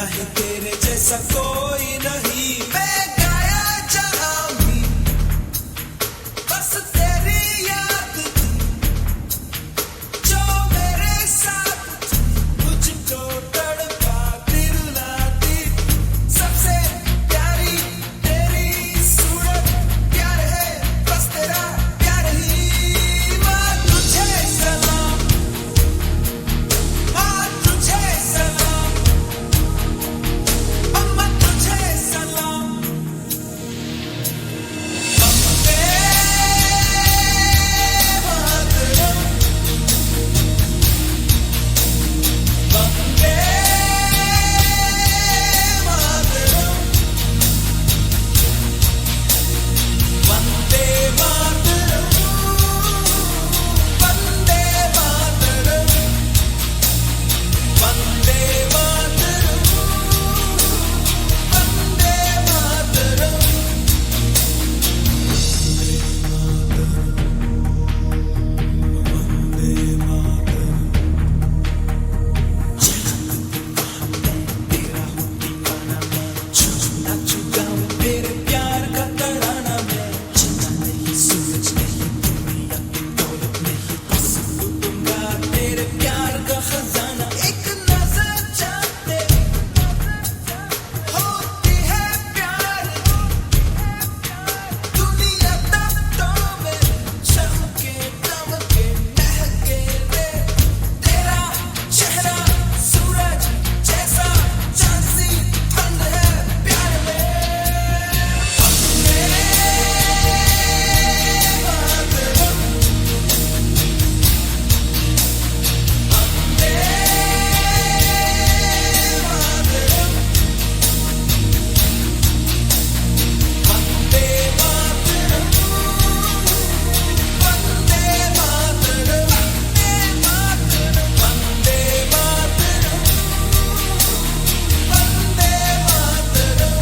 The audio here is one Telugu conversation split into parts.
नहीं तेरे जैसा कोई नहीं मैं गाया जहां भी बस तेरी याद थी जो मेरे साथ थी मुझको तड़पा दिलाती सबसे प्यारी तेरी सूरत प्यार है बस तेरा प्यार ही माँ तुझे सलाम माँ तुझे सलाम अम्मा तुझे सलाम वंदे मातरम वंदे मातरम वंदे मातरम वंदे मातरम वंदे मातरम वंदे मातरम नाचू गाऊं तेरे प्यार का तराना मैं चंदा नहीं सूरज नहीं दुनिया की दौलत नहीं बस लूटूंगा तेरे प्यार का खजाना एक नजर चाहते होती है प्यार दुनिया तख्तों में चमके दमके महके रे तेरा चेहरा सूरज जैसा चांद सी ठंड है प्यार में वंदे मातरम वंदे मातरम वंदे मातरम वंदे मातरम वंदे मातरम वंदे मातरम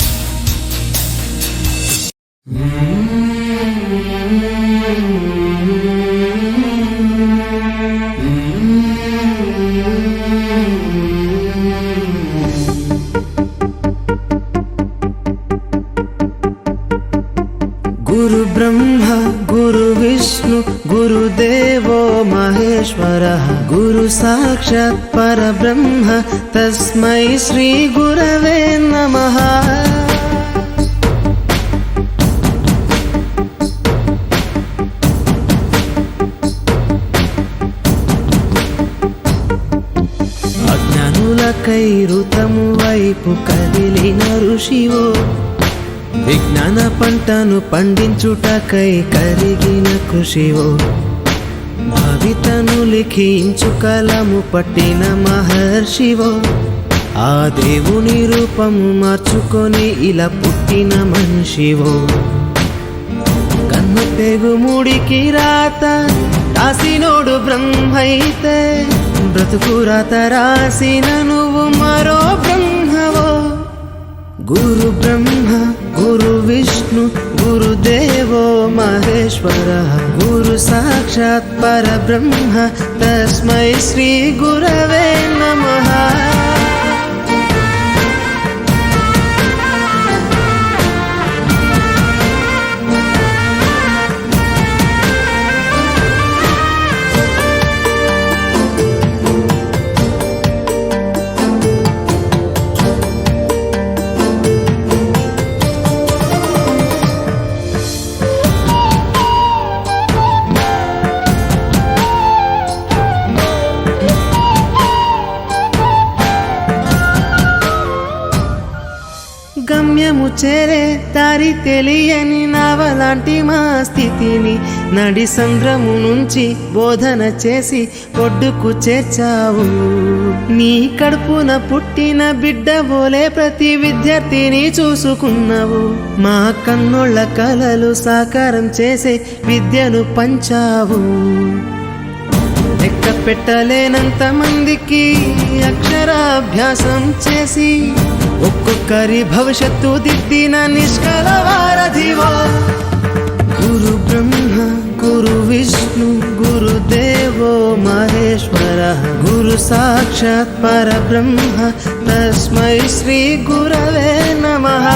गुरु ब्रह्मा गुरु विष्णु गुरुदेवो महेश्वरः गुरु साक्षात् परब्रह्म तस्मै श्री गुरवे नमः అజ్ఞానులకై ఋతము వైపు కదిలిన ఋషివో విజ్ఞాన పంటను పండించుటకై కరిగిన కృషివో భవితను లిఖించు కలము పట్టిన మహర్షివో ఆ దేవుని రూపము మార్చుకొని ఇలా పుట్టిన మనిషివో కన్ను తెగుముడికి రాత రాసినోడు బ్రహ్మైతే బ్రతుకు రాత రాసిన నువ్వు మరో బ్రహ్మవో गुरु ब्रह्मा गुरु विष्णु गुरुदेवो महेश्वरः गुरु साक्षात् परब्रह्म तस्मै श्री गुरवे नमः గమ్యము చేరే దారి తెలియని నావలాంటి మా స్థితిని నడి సంద్రము నుంచి బోధన చేసి ఒడ్డుకు చేర్చావు నీ కడుపున పుట్టిన బిడ్డ బోలే ప్రతి విద్యార్థిని చూసుకున్నావు మా కన్నోళ్ళ కలలు సాకారం చేసే విద్యను పంచావు లెక్క పెట్టలేనంత మందికి అక్షరాభ్యాసం చేసి ఒక్కొక్కరి భవిష్యత్తు దిద్దిన నిష్కల వారధివో గురు బ్రహ్మ గురు విష్ణు గురుదేవో మహేశ్వరः గురు సాక్షాత్ పరబ్రహ్మ తస్మై శ్రీ గురవే నమః.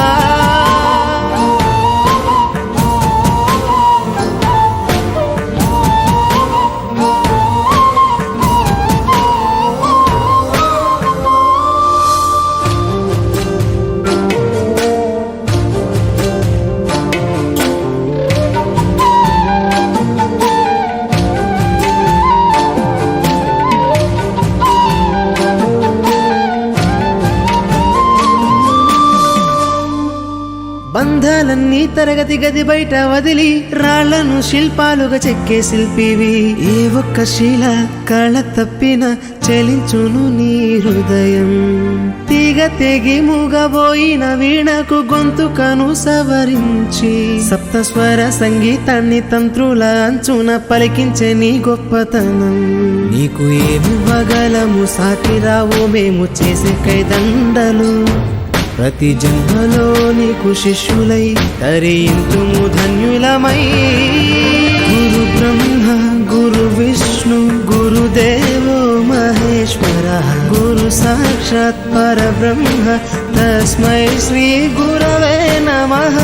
బంధాలన్నీ తరగతి గది బయట వదిలి రాళ్లను శిల్పాలుగా చెక్కే శిల్పివి. ఏ ఒక్క శిల కళ తప్పిన చలించును నీ హృదయం. తీగ తెగి మూగబోయిన వీణకు గొంతుకను సవరించి సప్తస్వర సంగీతాన్ని తంత్రుల అంచున పలికించే నీ గొప్పతనం. నీకు ఏమి వగలము సాటి రావు మేము చేసే కైదండలు. ప్రతి జన్మలో నీకు శిష్యులై తరింతుము ధన్యులమై. గురు బ్రహ్మ గురు విష్ణు గురుదేవో మహేశ్వర గురు సాక్షాత్ పరబ్రహ్మ తస్మై శ్రీ గురవే నమః.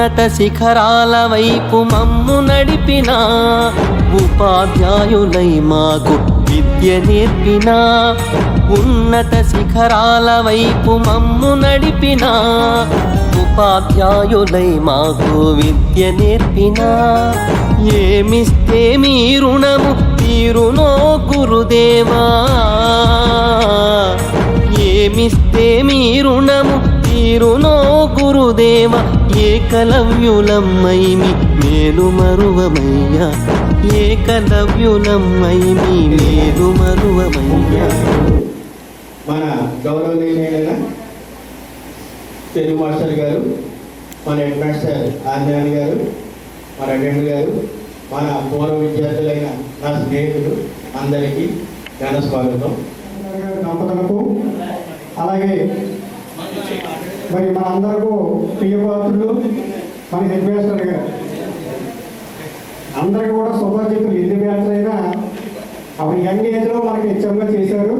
ఉన్నత శిఖరాల వైపు మమ్ము నడిపిన ఉపాధ్యాయులై మాకు విద్య నేర్పిన ఉన్నత శిఖరాల వైపు మమ్ము నడిపిన ఉపాధ్యాయులై మాకు విద్య నేర్పిన ఏమిస్తే మీ రుణము తీరునో గురుదేవా ఏమిస్తే మీ రుణము తీరునో గురుదేవ ఏకలవ్యులమ్మై మేలు మరువమయ్యా ఏకలవ్యులమ్మై మేలు మరువమయ్యా. మన గౌరవనీయులైన తెలుగు మాస్టర్ గారు, మన హెడ్ మాస్టర్ ఆంజనేయ గారు, మన రెండు గారు, మన పూర్వ విద్యార్థులైన నా స్నేహితులు అందరికీ ఘన స్వాగతం. దంపతులకు అలాగే మరి మన అందరికీ ప్రియపాత్రులు మన హెడ్ మాస్టర్ గారు అందరికీ కూడా శుభాకాంక్షలు. ఎన్ని బ్యాచ్లు అయినా అప్పుడు యంగ్ ఏజ్లో మనకి హెచ్ఎంగా చేశారు.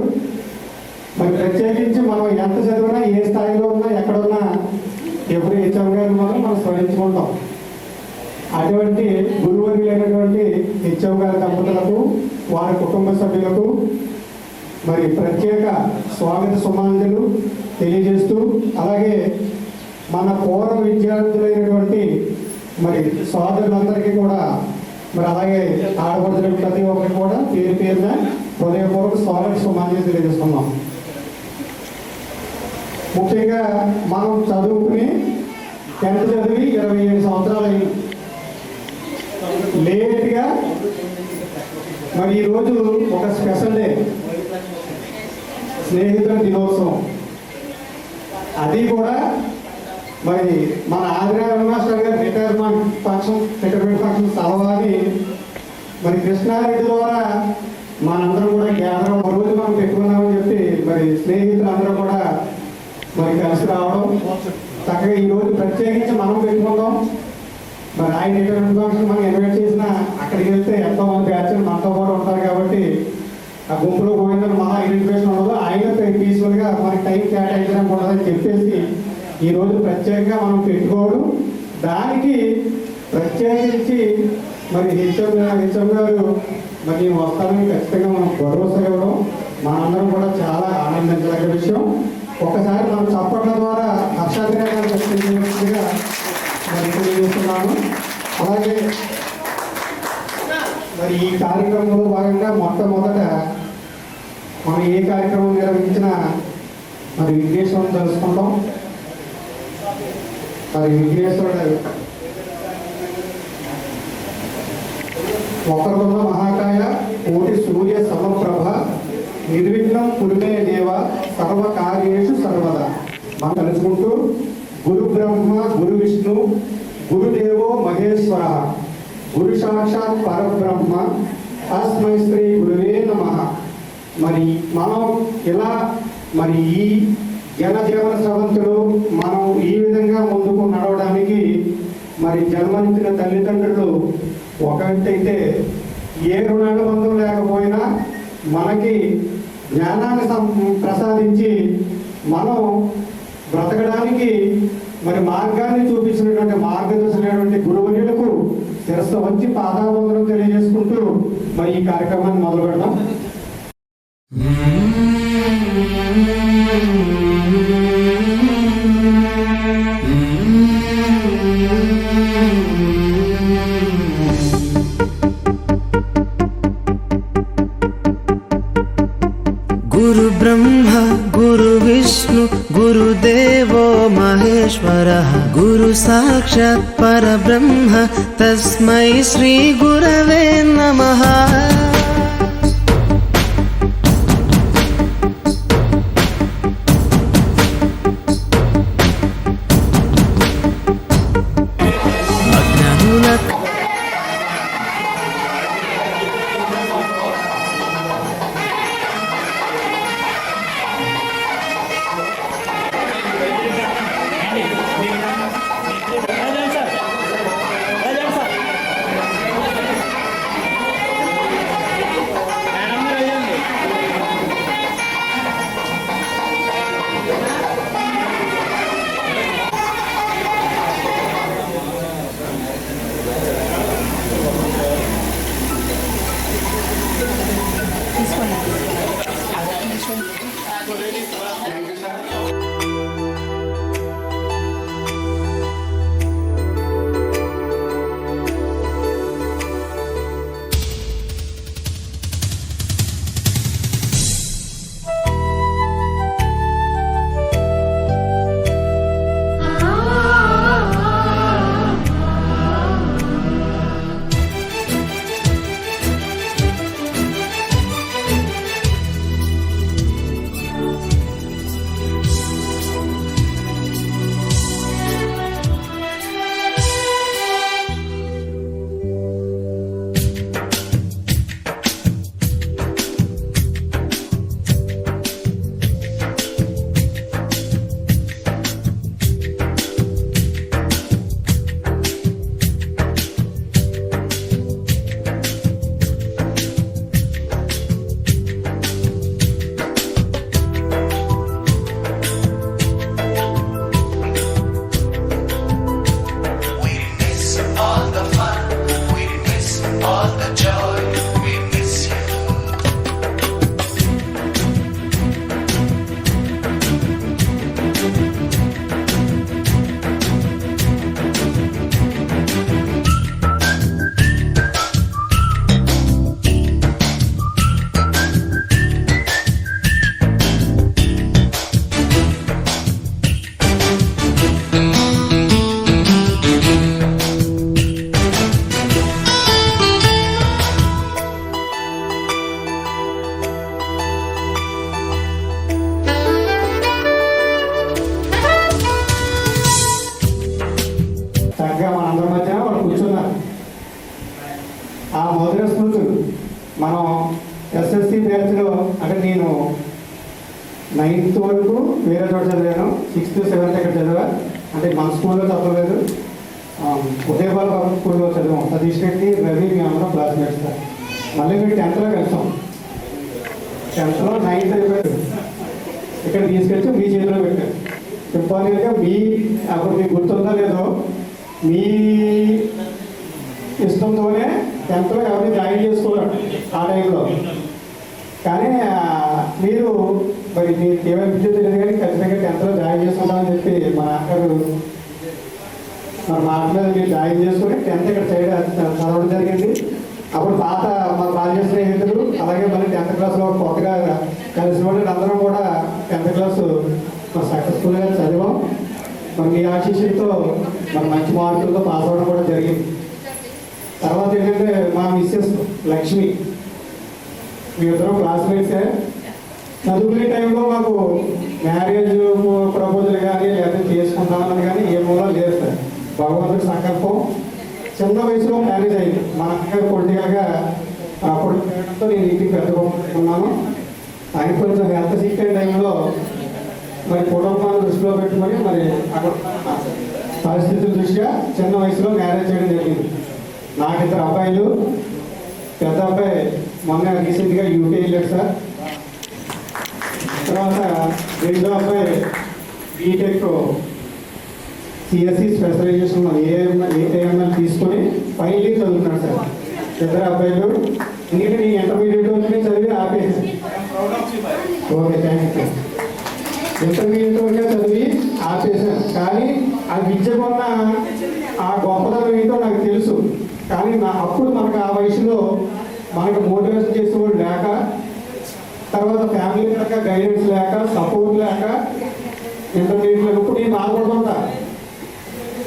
మరి ప్రత్యేకించి మనం ఎంత చదివినా ఏ స్థాయిలో ఉన్నా ఎక్కడున్నా ఎప్పుడు హెచ్ఎం గారు మనం స్మరించుకుంటాం. అటువంటి గురువర్యులైనటువంటి హెచ్ఎం గారి దంపతులకు వారి కుటుంబ సభ్యులకు మరి ప్రత్యేక స్వాగత సుమాంజలు తెలియజేస్తూ, అలాగే మన పూర్వ విద్యార్థులైనటువంటి మరి సోదరులందరికీ కూడా మరి అలాగే ఆడపడుతున్న ప్రతి ఒక్కరికి కూడా పేరు పేరున హృదయపూర్వక స్వాగత సుమాంజలు తెలియజేస్తున్నాం. ముఖ్యంగా మనం చదువుకుని 10th చదివి 27 సంవత్సరాలు అయింది. లేట్గా మరి ఈరోజు ఒక స్పెషల్ డే, స్నేహితుల దినోత్సవం. అది కూడా మరి మన ఆదిరాజ మాస్టర్ గారి రిటైర్మెంట్ ఫంక్షన్ సలవాని మరి కృష్ణారెడ్డి ద్వారా మనందరం కూడా కేంద్రం రోజు మనం పెట్టుకున్నామని చెప్పి మరి స్నేహితులందరూ కూడా మరి కలిసి రావడం చక్కగా ఈరోజు ప్రత్యేకించి మనం పెట్టుకుందాం. మరి ఆయన రిటైర్మెంట్ ఫంక్షన్ మనం ఇన్వైట్ చేసిన అక్కడికి వెళ్తే ఎంతో మంది బ్యాచ్లు మనతో కూడా ఉంటారు కాబట్టి ఆ గుంపులో పోయిందని మహా ఐడెంటిఫికేషన్ ఉండదు. ఆయన పీస్ఫుల్గా మనకి టైం కేటాయించడం ఉండదని చెప్పేసి ఈరోజు ప్రత్యేకంగా మనం పెట్టుకోవడం, దానికి ప్రత్యేకించి మరి హెచ్ఎం గారు మరి నేను వస్తానని ఖచ్చితంగా మనం భరోసా ఇవ్వడం మనందరం కూడా చాలా ఆనందించదగ్గ విషయం. ఒక్కసారి మనం చప్పట్ల ద్వారా హర్షాతిరేకాలు వ్యక్తంగా మరి తెలియజేస్తున్నాను. అలాగే మరి ఈ కార్యక్రమంలో భాగంగా మొట్టమొదట మనం ఏ కార్యక్రమం నిర్వహించినా మరి విఘ్నేశ్వరుని తెలుసుకుంటాం. మరి విఘ్నేశ్వరుడు ఒకరున్న మహాకాయ కోటి సూర్య సమప్రభ నిర్విఘ్నం కురుమే దేవ సర్వకార్యేషు సర్వదా మనం తెలుసుకుంటూ గురు బ్రహ్మ గురు విష్ణు గురుదేవో మహేశ్వర గురు సాక్షాత్ పరబ్రహ్మ తస్మై శ్రీ గురువే నమః. మరి మనం ఇలా మరి ఈ జనజీవన స్రవంతులు మనం ఈ విధంగా ముందుకు నడవడానికి మరి జన్మనిచ్చిన తల్లిదండ్రులు ఒకటైతే ఏ రుణానుబంధం లేకపోయినా మనకి జ్ఞానాన్ని ప్రసాదించి మనం బ్రతకడానికి మరి మార్గాన్ని చూపించినటువంటి మార్గదర్శనటువంటి గురువులకు శిరస్సు వచ్చి పాదాబంధనం తెలియజేసుకుంటూ మరి ఈ కార్యక్రమాన్ని మొదలు పెడదాం. గురు బ్రహ్మ గురు విష్ణు గురుదేవో మహేశ్వర గురు సాక్షాత్ పరబ్రహ్మ తస్మై శ్రీ గురవే నమః. Thank you sir. చక్కగా మనందరి మధ్య వాళ్ళు కూర్చున్నారు. ఆ మధుర స్మృతులు మనం ఎస్ఎస్సి బ్యాచ్లో అంటే నేను 9th వరకు వేరే చోట చదివాను, 6th 7th ఇక్కడ చదివా. అంటే మన స్కూల్లో చదవలేదు, ఉదయపాల పబ్లిక్ స్కూల్లో చదివాం. సతీష్ రెడ్డి, రవి మేము అందరం క్లాస్మేట్స్. మళ్ళీ మీరు 10th కలిసాం. 10th 9th అయిపోయారు. ఇక్కడ తీసుకెళ్ళి మీ చేతిలో పెట్టారు. చెప్పాలిగా మీ అప్పుడు మీకు గుర్తుందో లేదో, మీ ఇష్టంతోనే 10th ఎవరిని జాయిన్ చేసుకోవాలి ఆ టైంలో. కానీ మీరు మరి మీకు ఏమనిపించో తెలియదు కానీ ఖచ్చితంగా 10th జాయిన్ చేసుకుంటామని చెప్పి మా నాన్నగారు మన మాట మీద మీరు జాయిన్ చేసుకుని 10th ఇక్కడ సైడ్ చదవడం జరిగింది. అప్పుడు పాత మా బాల్య స్నేహితులు అలాగే మళ్ళీ 10th క్లాస్లో కొత్తగా కలిసిన వాళ్ళు అందరం కూడా 10th క్లాస్ సక్సెస్ఫుల్గా చదివాం. మరి మీ ఆశీస్సులతో మరి మంచి మార్కులతో పాస్ అవ్వడం కూడా జరిగింది. తర్వాత ఏంటంటే మా మిస్సెస్ లక్ష్మి, మీ ఇద్దరు క్లాస్మేట్సే. చదువుకునే టైంలో మాకు మ్యారేజ్ ప్రపోజల్ కానీ లేకపోతే చేసుకుంటామని కానీ ఏ మూలం లేదు సార్. భగవంతుడి సంకల్పం. చిన్న వయసులో మ్యారేజ్ అయింది. మా అన్నగారు పొలిటికల్గా అప్పుడు నేను ఇంటికి పెట్టుకున్నాను. ఆయన కొంచెం హెల్త్ సిక్ అయిన టైంలో మరి కుటుంబాన్ని దృష్టిలో పెట్టుకొని మరి అక్కడ పరిస్థితుల దృష్ట్యా చిన్న వయసులో మ్యారేజ్ చేయడం జరిగింది. నాకు 2 అబ్బాయిలు. పెద్ద అబ్బాయి మొన్న రీసెంట్గా యూకే వెళ్ళాడు సార్. తర్వాత రెండో అబ్బాయి బీటెక్ సిఎస్సి స్పెషలైజేషన్ ఏఐఎంఎల్ తీసుకొని ఫైనల్ ఇయర్ చదువుతున్నాడు సార్. 2 అబ్బాయిలు. ఎందుకంటే నేను ఇంటర్మీడియట్ వరకు చదివి ఆపేసి. Okay, thank you. ఇంటర్మీడియట్ వరకే చదివి ఆపేసాను. కానీ ఆ విద్య కొన్న ఆ గొప్పతనం ఏంటో నాకు తెలుసు. కానీ అప్పుడు మనకు ఆ వయసులో మనకు మోటివేషన్ చేసేవాడు లేక, తర్వాత ఫ్యామిలీ లేక, గైడెన్స్ లేక, సపోర్ట్ లేక ఇంటర్మీడియట్లో ఇప్పుడు నేను ఆడుకుంటా.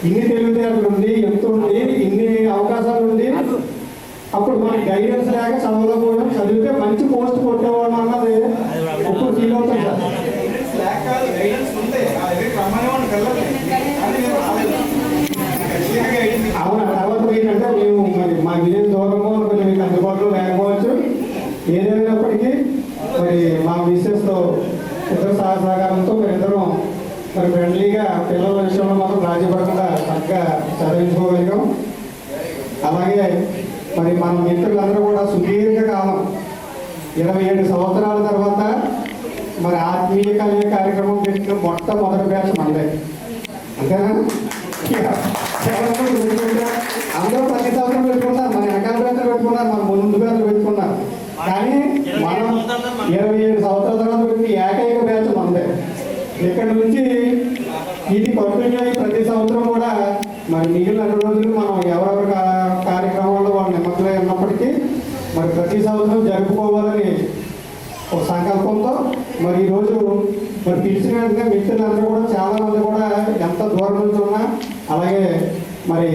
ఇన్ని తెలివితేటలు ఉంది, ఎంత ఉంది, ఇన్ని అవకాశాలు ఉంది. అప్పుడు మనకి గైడెన్స్ లేక చదవకపోవడం, చదివితే మంచి పోస్ట్ కొట్టేవాడు అన్నది ఇప్పుడు ఫీల్ అవుతాం సార్. అవునా? తర్వాత ఏంటంటే మేము మరి మా విలేజ్ దూరము కొంచెం మీకు అందుబాటులో లేకపోవచ్చు. ఏదైనప్పటికీ మరి మా మిస్సెస్తో ఇద్దరు సహకారంతో మరి ఇద్దరం మరి ఫ్రెండ్లీగా పిల్లల విషయంలో మాత్రం రాజీ పడకుండా చక్కగా చదివించుకోగలిగాం. అలాగే మరి మన మిత్రులందరూ కూడా సుదీర్ఘ కాలం 27 సంవత్సరాల తర్వాత మరి ఆత్మీయ కళ్యాణ కార్యక్రమం పెట్టిన మొట్టమొదటి బ్యాచ్ మనదే. అంతేనా? అందరూ ప్రతి సంవత్సరం పెట్టుకున్నారు. మన వెనకాల బ్యాచ్లు పెట్టుకున్నారు, మన ముందు బ్యాచ్లు పెట్టుకున్నారు. కానీ మనం 27 సంవత్సరాల తర్వాత పెట్టిన ఏకైక బ్యాచ్ ఇక్కడ నుంచి ఇది కంటిన్యూ అయ్యి ప్రతి సంవత్సరం కూడా మరి మిగిలిన 2 రోజులు మనం ఎవరెవరి కార్యక్రమాల్లో వాళ్ళు నిమగ్నమై ఉన్నప్పటికీ మరి ప్రతి సంవత్సరం జరుపుకోవాలని ఒక సంకల్పంతో మరి ఈరోజు మరి పిలిచిన వెంటనే మిత్రులందరూ కూడా చాలా మంది కూడా ఎంత దూరం నుంచి ఉన్నా అలాగే మరి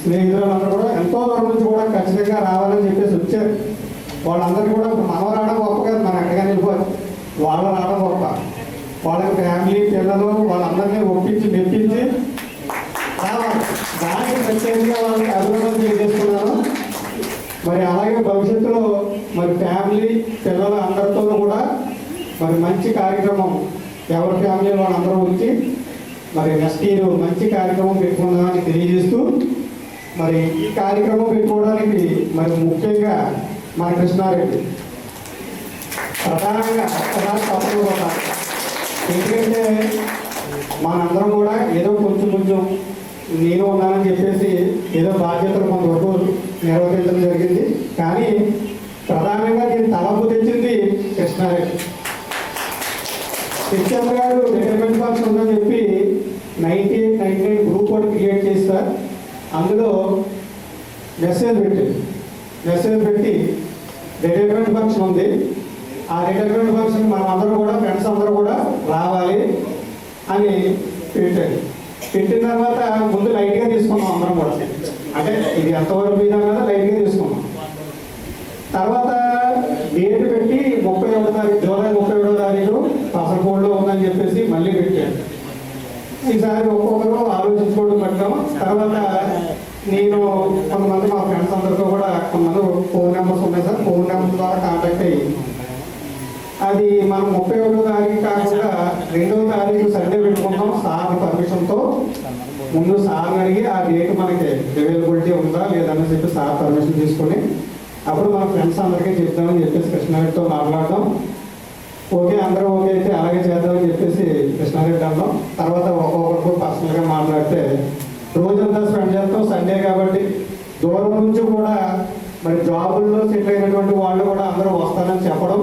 స్నేహితులందరూ కూడా ఎంతో దూరం నుంచి కూడా ఖచ్చితంగా రావాలని చెప్పేసి వచ్చారు. వాళ్ళందరినీ కూడా మనం రావడం గొప్ప కాదు, మనం ఎక్కడికైనా వెళ్ళిపోవాలి, వాళ్ళు రావడం గొప్ప. వాళ్ళకి ఫ్యామిలీ పిల్లలు వాళ్ళందరినీ ఒప్పించి మెప్పించి రావాలి. దానికి ప్రత్యేకంగా వాళ్ళకి అభినందన తెలియజేస్తున్నాను. మరి అలాగే భవిష్యత్తులో మరి ఫ్యామిలీ పిల్లలు అందరితో కూడా మరి మంచి కార్యక్రమం ఎవరి ఫ్యామిలీ వాళ్ళందరూ వచ్చి మరి నెక్స్ట్ ఇయర్ మంచి కార్యక్రమం పెట్టుకుందామని తెలియజేస్తూ మరి ఈ కార్యక్రమం పెట్టుకోవడానికి మరి ముఖ్యంగా మన కృష్ణారెడ్డి ప్రధానంగా తప్పకుండా, ఎందుకంటే మనందరం కూడా ఏదో కొంచెం నేను ఉన్నానని చెప్పేసి ఏదో బాధ్యతలు కొంతవరకు నిర్వర్తించడం జరిగింది. కానీ ప్రధానంగా దీన్ని తలపు తెచ్చింది కృష్ణారెడ్డి. కృష్ణారెడ్డి గారు రిటైర్మెంట్ ఫంక్షన్ ఉందని చెప్పి 9899 గ్రూప్ ఒకటి క్రియేట్ చేస్తారు. అందులో మెసేజ్ పెట్టి రిటైర్మెంట్ ఫంక్షన్ ఉంది, ఆ రిటైర్మెంట్ ఫంక్షన్ మనం అందరూ కూడా ఫ్రెండ్స్ అందరూ కూడా రావాలి అని పెట్టిన తర్వాత ముందు లైట్గా తీసుకున్నాం అందరం కూడా. అంటే ఇది ఎంతవరకు పోయినా కదా లైట్గా తీసుకున్నాం. తర్వాత డేట్ పెట్టి 31వ తారీఖు జూలై 31వ తారీఖు కాసరగోడ్లో ఉందని చెప్పేసి మళ్ళీ పెట్టాను. ఈసారి ఒక్కొక్కరు ఆలోచించుకోవడం పెట్టాం. తర్వాత నేను కొంతమంది మా ఫ్రెండ్స్ అందరితో కూడా కొంతమంది ఫోన్ నెంబర్స్ ఉన్నాయి సార్, ఫోన్ నెంబర్ ద్వారా కాంటాక్ట్ అయ్యి అది మనం 31వ తారీఖు కాకుండా 2వ తారీఖు సండే పెట్టుకుంటాం సార్ పర్మిషన్తో. ముందు సార్ని అడిగి ఆ డేట్ మనకి అవైలబిలిటీ ఉందా లేదని చెప్పి సార్ పర్మిషన్ తీసుకొని అప్పుడు మన ఫ్రెండ్స్ అందరికీ చెప్తామని చెప్పేసి కృష్ణారెడ్డితో మాట్లాడడం. ఓకే అందరూ ఓకే అయితే అలాగే చేద్దామని చెప్పేసి కృష్ణారెడ్డి అన్నాం. తర్వాత ఒక్కొక్కరికి పర్సనల్గా మాట్లాడితే రోజంతా స్పెండ్ చేస్తాం, సండే కాబట్టి దూరం నుంచి కూడా మరి జాబుల్లో సెటిల్ అయినటువంటి వాళ్ళు కూడా అందరూ వస్తారని చెప్పడం.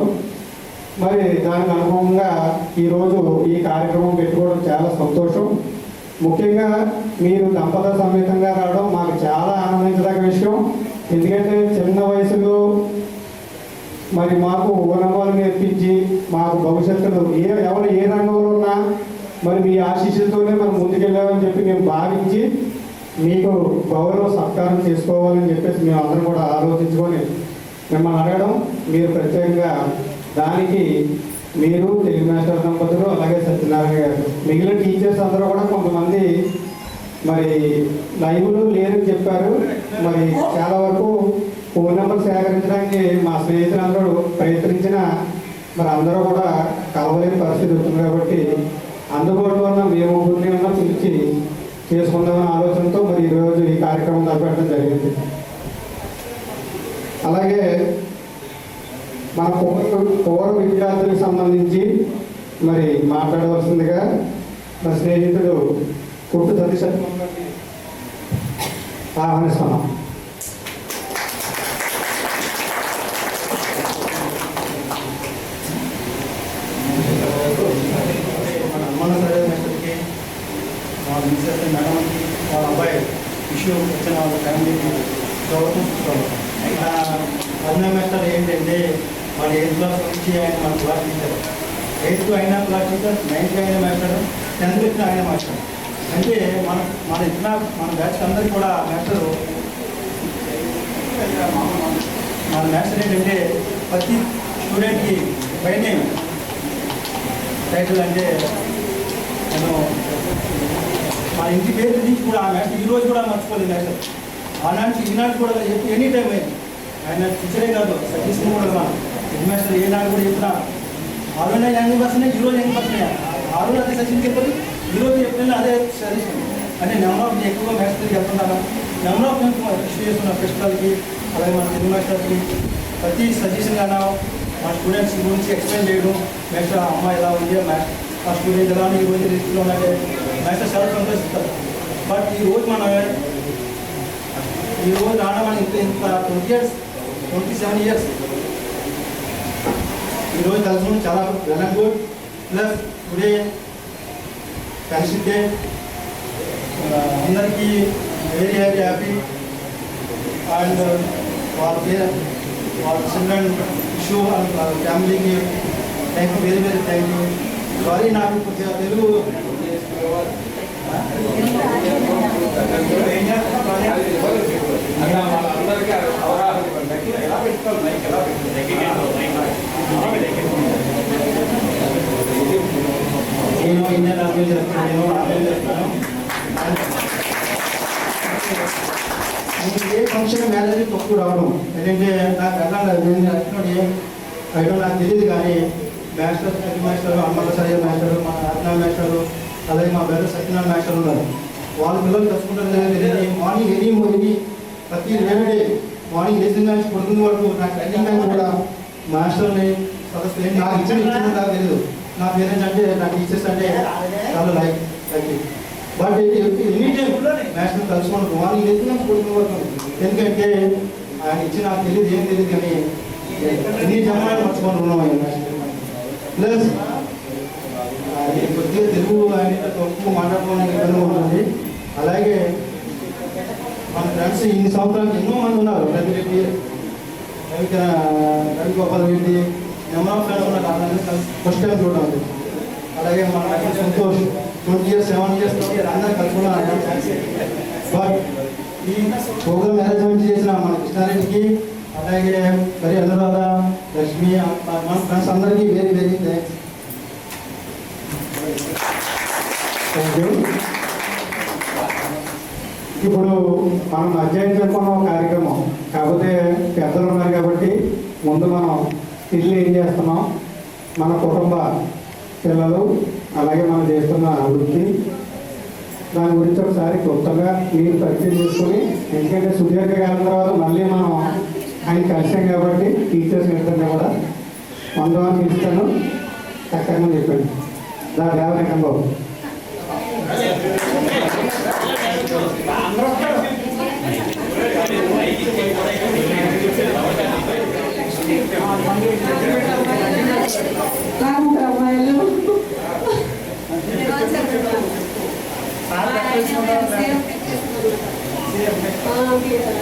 మరి దానికి అనుగుణంగా ఈరోజు ఈ కార్యక్రమం పెట్టుకోవడం చాలా సంతోషం. ముఖ్యంగా మీరు దంపతుల సమేతంగా రావడం మాకు చాలా ఆనందించదగ్గ విషయం. ఎందుకంటే చిన్న వయసులో మరి మాకు ఊనమాలు నేర్పించి మాకు భవిష్యత్తులో ఎవరు ఏ రంగంలో ఉన్నా మరి మీ ఆశీస్సులతోనే మనం ముందుకెళ్ళామని చెప్పి మేము భావించి మీకు గౌరవ సత్కారం చేసుకోవాలని చెప్పేసి మేము అందరం కూడా ఆలోచించుకొని మిమ్మల్ని అడగడం. మీరు ప్రత్యేకంగా దానికి మీరు తెలుగు మాస్టర్ దంపతులు అలాగే సత్యనారాయణ గారు మిగిలిన టీచర్స్ అందరూ కూడా కొంతమంది మరి లైవ్లో లేరని చెప్పారు. మరి చాలా వరకు ఫోన్ నెంబర్ సేకరించడానికి మా స్నేహితులందరూ ప్రయత్నించిన మరి అందరూ కూడా కలవలేని పరిస్థితి ఉంటుంది కాబట్టి అందుబాటులో ఉన్న మేము పుణ్యంగా పిలిచి చేసుకుందామనే ఆలోచనతో మరి ఈరోజు ఈ కార్యక్రమం తలపెట్టడం జరిగింది. అలాగే మన పూర్వ విద్యార్థులకు సంబంధించి మరి మాట్లాడవలసిందిగా మా స్నేహితుడు కుట్టు సతీష్ ఆహ్వానిస్తున్నాం. మన అమ్మల సరే మాస్టర్కి వాళ్ళ మిస్సెస్ మేడంకి వాళ్ళ అబ్బాయి ఇష్యూ వచ్చిన వాళ్ళ ఫ్యామిలీకి గౌరవం. అభినవ్ మాస్టర్ ఏంటంటే వాళ్ళు 8th క్లాస్ నుంచి ఆయన మన క్లాస్ టీచర్, 8th అయినా క్లాస్ టీచర్, 9th అయినా మాస్టర్, 10th వచ్చిన ఆయన మాస్టర్. అంటే మన బ్యాచ్ అందరికీ కూడా మాస్టర్ మన మాస్టర్ ఏంటంటే ప్రతి స్టూడెంట్కి బై నేమ్ టైటిల్. అంటే నేను మా ఇంటి పేరు నుంచి కూడా ఆ మాస్టర్ ఈరోజు కూడా మర్చిపోలేదు. మాస్టర్ ఆనాటి ఈనాడు కూడా ఎనీ టైం అయింది. ఆయన టీచరే కాదు సతీష్ కూడా హెడ్ మాస్టర్ ఏనాడు కూడా చెప్పినా ఆరోజు ఎన్ని పర్సెంట్ ఈరోజు ఎన్ని పర్సెంట్ ఆ రోజు అదే సచిన్ చెప్పదు, ఈరోజు చెప్పిన అదే సజెషన్. అంటే నెంబర్ ఆఫ్ ఎక్కువగా మాస్టర్కి చెప్తున్నాను, నెంబర్ ఆఫ్ ఇష్యూ చేస్తున్న ఫెస్టివల్కి అలాగే మన తెలుగు మాస్టర్కి ప్రతి సజెషన్ గాను మా స్టూడెంట్స్ గురించి ఎక్స్ప్లెయిన్ చేయడం. మాస్టర్ అమ్మాయి ఎలా ఉంది, ఆ స్టూడెంట్ ఎలా ఉంది, ఈరోజు రీతిలో ఉన్నట్టే మాస్టర్ చాలా సంతోషిస్తారు. బట్ ఈరోజు రావడం మన ఇంత 20 years 27 years ఈరోజు కలుసుకుని చాలా well and good. Plus today కలిసితే అందరికీ వెరీ వెరీ హ్యాపీ. అండ్ వాళ్ళ చిల్డ్రన్ ఇష్యూ అండ్ ఫ్యామిలీకి thank you, very very thank you. Sorry నాకు కొద్దిగా తెలుగు నేను ఇండియన్ లాంగ్వేజ్ చెప్తాను, ఆంగ్లం చెప్తాను. ఏ ఫంక్షన్ మ్యారేజ్ తక్కువ రావడం ఏంటంటే నాకు అర్థం నాకు తెలియదు, కానీ మాస్టర్ సత్య మాస్టర్, అమ్మల సయ్య మాస్టర్, మా రత్నా మాస్టర్, అలాగే మా బ్రదర్ సత్యనారాయణ మాస్టర్ ఉన్నారు. వాళ్ళ పిల్లలు తెలుసుకుంటారు. మార్నింగ్ ఎనీ ప్రతి డే మార్నింగ్ లేచిన నుంచి పడుకునే వరకు నాకు ట్రైనింగ్ టైం కూడా మాస్టర్ని సదస్సు నాకు ఇచ్చింది నాకు తెలియదు. నా పేరెంట్స్ అంటే నా టీచర్స్ అంటే చాలా like but any time master కలుసుకోవడం మార్నింగ్ లేచిన నుంచి పడుకునే వరకు. ఎందుకంటే ఆయన ఇచ్చి నాకు తెలియదు, ఏం తెలియదు, కానీ ఎన్ని జనాలు మర్చిపోయి ఉన్నాం ఆయన మాస్టర్. ప్లస్ కొద్దిగా తెలుగు ఆయన తక్కువ మాట్లాడుకోవడానికి ఇబ్బంది ఉంటుంది. అలాగే మన ఫ్రెండ్స్ ఇన్ని సంవత్సరాలు ఎన్నో మంది ఉన్నారు. Ravi Reddy, రవిగోపాల్ Reddy, number of friends ఉన్నారు. ఫస్ట్ టైం చూడాలి. అలాగే మన సంతోష్ 20 years 7 years అందరూ కలుసుకున్నాను. బట్ ఈ ప్రోగ్రామ్ మేనేజ్మెంట్ చేసిన మన కృష్ణారెడ్డికి, అలాగే మరి అనురాధ, లక్ష్మి, మన ఫ్రెండ్స్ అందరికీ very very thanks. Thank you. ఇప్పుడు మనం అధ్యయనం చేసుకున్న కార్యక్రమం కాకపోతే పెద్దలు ఉన్నారు కాబట్టి ముందు మనం ఇల్లు ఏం చేస్తున్నాం, మన కుటుంబ పిల్లలు, అలాగే మనం చేస్తున్న వృత్తి, దాని గురించి ఒకసారి కొత్తగా మీరు పరిచయం చేసుకొని, ఎందుకంటే సుదీర్ఘకాలం తర్వాత మళ్ళీ మనం ఆయన కలిసాం కాబట్టి టీచర్స్ ఇద్దరిని కూడా వందవాన్ని పిలుస్తాను. చక్కగా చెప్పండి. దాని దేవరకం బాబు.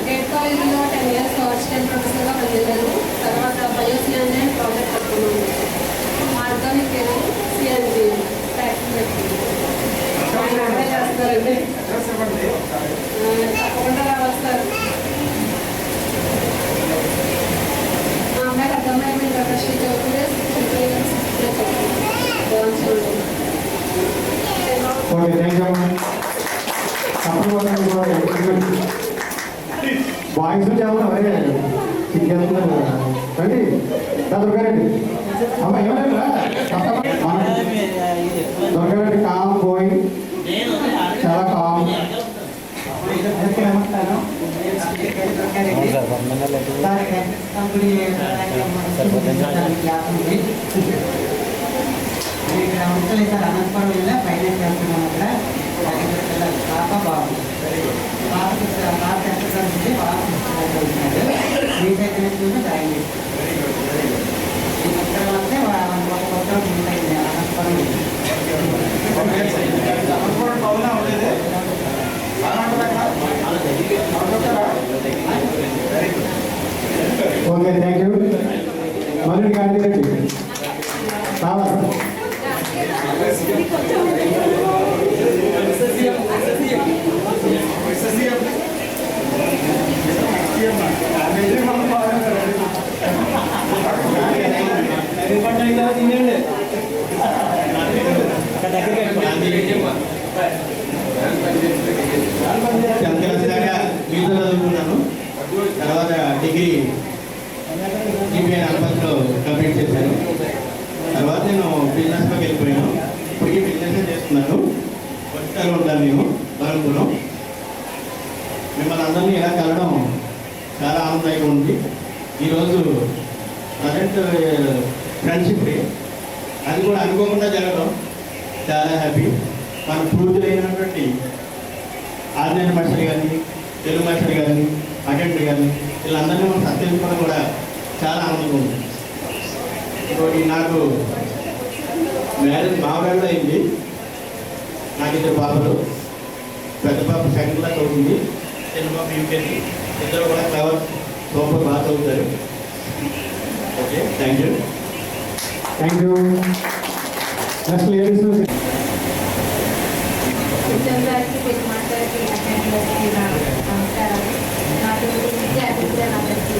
గేట్ కాలేజీలో 10 years అసిస్టెంట్ ప్రొఫెసర్గా పనిచేశాను. తర్వాత బయోసిఎన్ ప్రాజెక్ట్ కట్టుకున్నాను. ఆర్గానిక్ సిఎన్జీ ఫ్యాక్టరీ చేస్తారండి. తప్పకుండా రావాలి సార్. మా అమ్మాయి అర్థమయ్య మీద ప్రశ్న చదువుతుంటే ఓకే, థ్యాంక్ యూ. బాయ్స్ చాలా అవరే ఇంకెళ్తున్నారు రండి, దొరకారండి అమ్మ ఏమైనా దొరకారండి. కామ్ పోయి చాలా కామ్. అనంతపురం వెళ్ళా ఫైనాన్స్ చేస్తున్నాం. అక్కడ పాప బాబు పాప ఎంత కలిసి బాగా చూస్తున్నాడు. మీ దగ్గర చూసి డ్రాయింగ్ ఇక్కడ వస్తే ఒక కొత్త ఉంటాయి అనంతపురం. Okay, thank you. మళ్ళీ క్యాండిడేట్ రావాలి. మీతో చదువుకున్నాను. తర్వాత డిగ్రీ అనుమతిలో కంప్లీట్ చేశాను. తర్వాత నేను బిజినెస్లోకి వెళ్ళిపోయాను. ఇప్పటికీ బిజినెస్ చేస్తున్నాను. వర్షాలు ఉంటాను నేను బలంపురం. మిమ్మల్ని అందరినీ ఇలా కలవడం చాలా ఆనందంగా ఉంది. ఈరోజు ప్రజెంట్ ఫ్రెండ్షిప్ డే, అది కూడా అనుకోకుండా జరగడం చాలా హ్యాపీ. మన పూర్తులైనటువంటి ఆర్డినరీ మాస్టర్ కానీ, తెలుగు మాస్టర్ కానీ, అటెండర్ కానీ, వీళ్ళందరినీ మనం సత్కరించుకోవడం కూడా చాలా ఆనందంగా ఉంది. ఇంకోటి నాకు మ్యారేజ్ మామూలుగా అయింది. నాకు ఇద్దరు పాపలు. పెద్ద పాప సెకండ్ క్లాస్ అవుతుంది, చిన్న పాప యూకేజీ. ఇద్దరు కూడా క్లవర్, సూపర్, బాగా చదువుతారు. Okay, thank you. Thank you. Next ladies ఉద్యోగానికి పెళ్లి మాట్లాడి అటెండర్కి నమస్కారాలు. నాకు విద్య అభివృద్ధి అందరికీ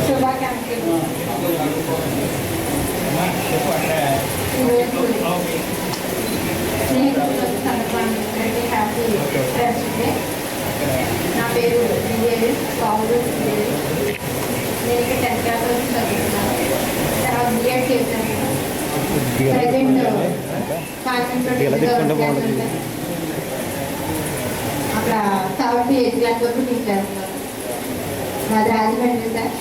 శుభాకాంక్షలు. స్నేహితుల సందర్భాన్ని వెరీ హ్యాపీ ఫ్రెండ్స్ డే. నా పేరు విజయ్ పావులు. నేను ఇక్కడ 10th క్లాస్ వరకు చదువుతున్నాను. తర్వాత బిఎడ్ చేశాను. ప్రజెంట్ అక్కడ 7th 8th క్లాస్ వరకు నేను చేస్తున్నాను. మాది రాజమండ్రి సార్.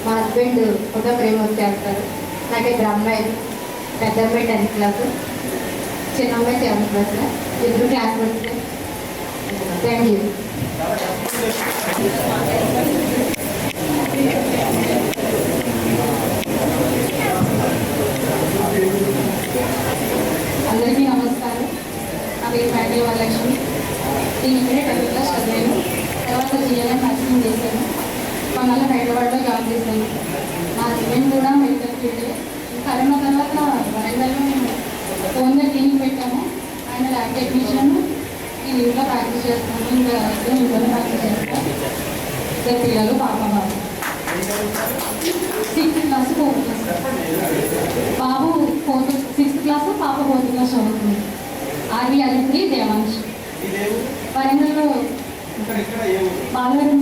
మా హస్బెండ్ ఒక ప్రేమ వచ్చేస్తారు. నాకు ఇద్దరు అమ్మాయిలు. పెద్ద అమ్మాయి 10th క్లాస్, చిన్న అమ్మాయి 7th క్లాస్. ఇద్దరు క్లాస్ పడుతుంది. Thank you. అందరికీ నమస్కారం. నా పేరు మ్యాటీ వరలక్ష్మి. నేను ఇక్కడే 10th క్లాస్ చదివాను. తర్వాత జిఎల్ఎం నర్సింగ్ చేశాను. కొన్నాళ్ళు హైదరాబాద్లో జాబ్ చేశాను. మా హస్బెండ్ కూడా మెడికల్ ఫీల్డ్. కరోనా తర్వాత వరంగల్లో మేము ఫోన్లో క్లినిక్ పెట్టాము. ఆయన ల్యాబ్ టెక్నీషియన్. నేను ఇంట్లో ప్రాక్టీస్ చేస్తాను. ఇంకా ఇంట్లో ప్రాక్టీస్ చేస్తాను. ఇద్దరు పిల్లలు, పాప బాబు. 6th class 4th class. బాబు 6th క్లాస్, పాప 4th క్లాస్ చదువుతుంది. ఆర్వి అలింది దేవాంశ్. వరంగల్లో బాలవరం.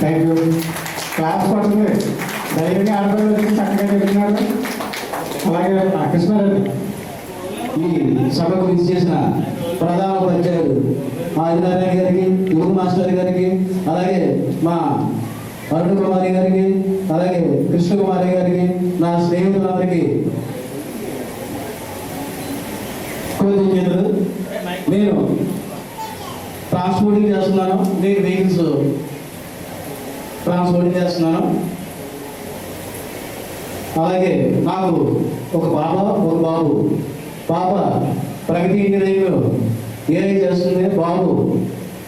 Thank you. క్లాస్ పడుతుంది, ధైర్యంగా ఆడపిల్లలు వచ్చి చక్కగా చెప్తున్నాడు. అలాగే కృష్ణారెడ్డి ఈ సభకు విజ్ చేసిన ప్రధాన ఉపాధ్యాయులు ఆదినారాయణ గారికి, యువ మాస్టర్ గారికి, అలాగే మా అరుణ్ కుమారి గారికి, అలాగే కృష్ణ కుమారి గారికి, నా స్నేహితులందరికీ కృతజ్ఞతలు. నేను ట్రాన్స్పోర్టింగ్ చేస్తున్నాను. నేను వెహికల్స్ ట్రాన్స్పోర్టింగ్ చేస్తున్నాను. అలాగే నాకు ఒక పాప, ఒక బాబు. పాప ప్రగతి ఇంజనీరింగ్ ఏఐ చేస్తుంది. బాబు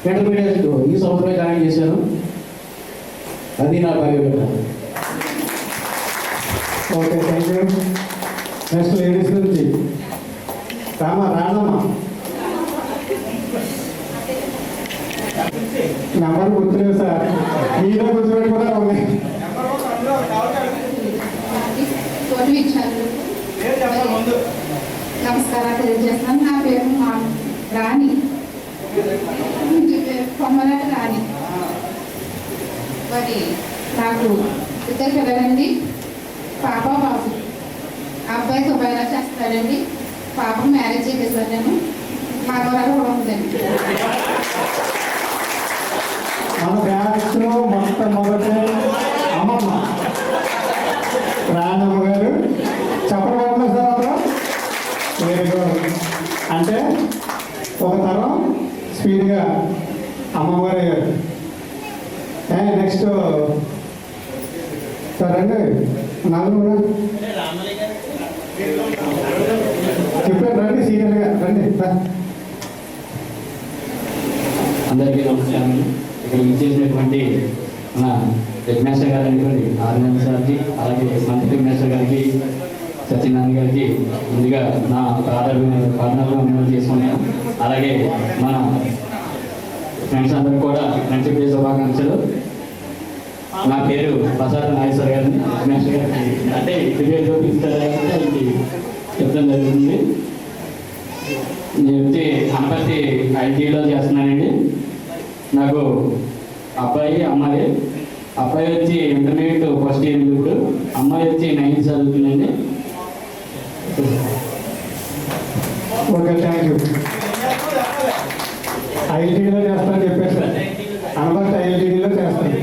ఇంటర్మీడియట్ ఈ సంవత్సరం జాయిన్ చేశాను. అది నా biodata. Okay, thank you. Next ladies నుంచి రానమ్మ. నెంబర్ గుర్తులేదు సార్, మీలో గుర్తుపెట్టుకుంటా ఉంది. నమస్కారాలు తెలియజేస్తున్నాను. నా పేరు రాణి, కొమ్మలాట రాణి. మరి నాకు ఇద్దరు పిల్లలండి, పాప బాబు. అబ్బాయి దుబాయ్లో చేస్తాడండి, పాప మ్యారేజ్ చేసేసాను నేను. మనవరాలు కూడా ఉందండి. మన బ్యాచ్లో మొట్టమొదటి అమ్మమ్మ రానమ్మ గారు. చెప్పడం సార్ అప్పుడు వెరీ గుడ్. అంటే ఒక తరం స్పీడ్గా అమ్మగారు అయ్యారు. నెక్స్ట్ సార్ అండి నలుగురు చెప్పారు, రండి సీనియర్గా రండి. అందరికీ నమస్కారం. ఇక్కడ ఇచ్చేసినటువంటి మన హెడ్మాస్టర్ గారు అనుకోండి ఆర్ఎన్ సార్కి, అలాగే మంత్రి హెడ్మాస్టర్ గారికి, సత్యనారాయణ గారికి ముందుగా నా ప్రార్థనలు చేసుకున్నాను. అలాగే మన ఫ్రెండ్స్ అందరూ కూడా ఫ్రెండ్షిప్ డే శుభాకాంక్షలు. నా పేరు ప్రసాద్ నాగేశ్వర గారిని. హెడ్మాస్టర్ గారికి అంటే ఇంటి చూపిస్తారంటే ఇది చెప్తాం జరుగుతుంది. నేను వచ్చి అనపర్తి ఐటీలో చేస్తున్నానండి. నాకు అబ్బాయి, అమ్మాయి. అబ్బాయి వచ్చి ఇంటర్మీడియట్ ఫస్ట్ ఇయర్, ఇప్పుడు అమ్మాయి వచ్చి 9th చదువుతుందండి. Okay, thank you. ఐటీడీలో చేస్తానని చెప్పేసి అనబట్టి ఐటీడీలో చేస్తాను.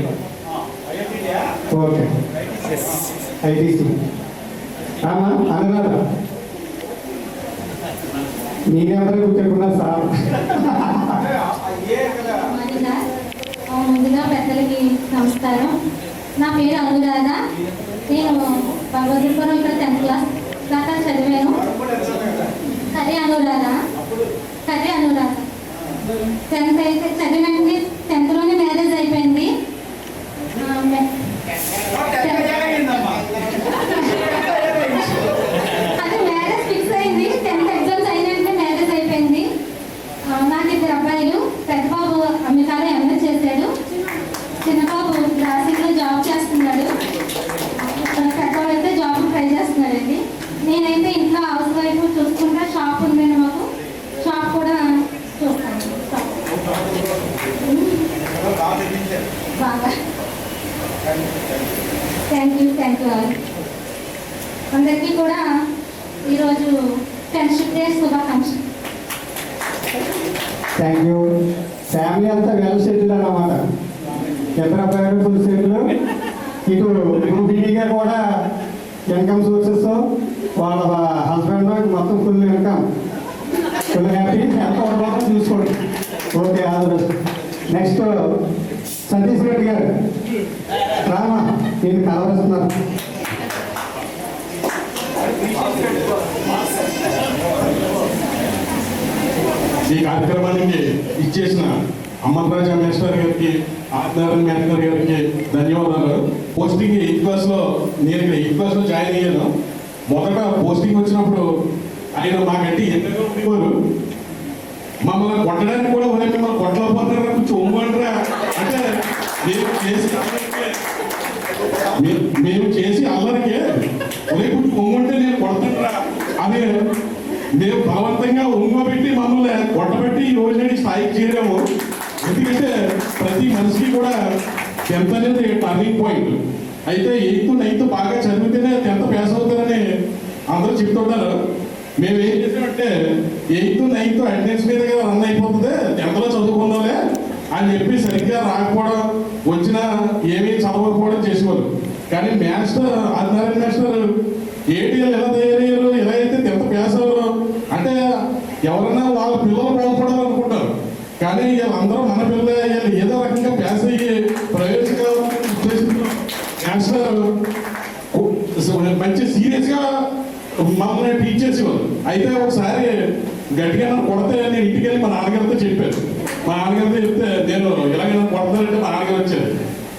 ఓకే, ఐటీసీ అనురాధ. మీకెందరూ గుర్తుకున్నా సార్. ముందుగా పెద్దలకి నమస్కారం. నా పేరు అనురాధ. నేను భగవద్పురం ఇక్కడ 10th క్లాస్ దాకా చదివాను. కర్రీ అనురాధ 10th అయితే చదివానండి. 10thలోనే మ్యారేజ్ అయిపోయింది. అది మ్యారేజ్ ఫిక్స్ అయింది. 10th ఎగ్జామ్స్ అయినంటే మ్యారేజ్ అయిపోయింది. నాకు 2 అబ్బాయిలు. పెద్ద బాబు అమెరికాలో ఎంఏ చేశాడు. చిన్న బాబు రాసింగ్లో జాబ్ చేస్తున్నాడు. పెద్దవాడు అయితే జాబ్ ట్రై చేస్తున్నాడండి. నేనైతే ఇంట్లో హౌస్ వైఫ్ చూసుకుంటా. షాప్ ఉందండి మాకు. షాప్ కూడా చూస్తాను. బాగా థ్యాంక్ యూ అందరికీ కూడా ఈరోజు ఫ్రెండ్షిప్ డే శుభాకాంక్షలు. Thank you. ఫ్యామిలీ అంతా వెల్ సెటిల్ అన్నమాట. ఇద్దరు అబ్బాయిలు ఫుల్ సెటిల్. ఇటు బీడీ గారు కూడా ఇన్కమ్ సోర్సెస్, వాళ్ళ హస్బెండ్ మొత్తం ఫుల్ ఇన్కమ్, ఫుల్ హ్యాపీ. ఎంత ఉండబోతుందో చూసుకోండి. Okay, all the best. Next Satish Reddy గారు రామా, నేను కలవరిస్తున్నారు. ఈ కార్యక్రమానికి ఇచ్చేసిన అమ్మరాజా మేస్టర్ గారికి, ఆదినారాయణ మేస్టర్ గారికి ధన్యవాదాలు. పోస్టింగ్ 8th క్లాస్లో నేను ఇక్కడ 8th క్లాస్లో జాయిన్ అయ్యాను. మొదట పోస్టింగ్ వచ్చినప్పుడు ఆయన మాకంటే ఎన్నో ఉండేవారు. మమ్మల్ని కొట్టడానికి కూడా మిమ్మల్ని కొట్టలేకపోతున్నారా, కొంచెం ఒంగంటారా అంటే మేము చేసి అల్లరికే కొంచెం ఒంగుంటే నేను కొడతారా అని మేము బలవంతంగా ఒంగోబెట్టి మమ్మల్ని కొట్టబెట్టి ఈ రోజు నుంచి స్థాయికి చేరాము. ఎందుకంటే ప్రతి మనిషికి కూడా 10th అనేది టర్నింగ్ పాయింట్. అయితే 8th, 9th బాగా చదివితేనే 10th పాస్ అవుతారని అందరూ చెప్తుంటారు. మేము ఏం చేసామంటే 8th, 9th అటెండెన్స్ మీద రన్ అయిపోతుంది, 10thలో చదువుకుందాంలే అని చెప్పి సరిగ్గా రాకపోవడం, వచ్చినా ఏమీ చదవకపోవడం చేసేవారు. కానీ మాస్టర్ ఆదినారాయణ మాస్టర్ ఏటీఎల్ ఎలా తయారయ్యారు, ఎలా అయితే 10th పాస్ అవ్వరు అంటే ఎవరన్నా వాళ్ళ పిల్లలు బాగుపడాలనుకుంటారు. కానీ వీళ్ళందరూ మన పిల్లలే, వీళ్ళు ఏదో రకంగా పాస్ అయ్యి ప్రయోజనకరమైన ఉద్దేశంతో మాస్టర్ మంచి సీరియస్గా మమ్మల్ని టీచ్ చేసేవారు. అయితే ఒకసారి గట్టిగా కొడితే నేను ఇంటికి వెళ్ళి మా నాన్నగారితో చెప్పాను. మా నాన్నగారితో చెప్తే నేను ఎలాగైనా కొడతానంటే మా నాన్నగారు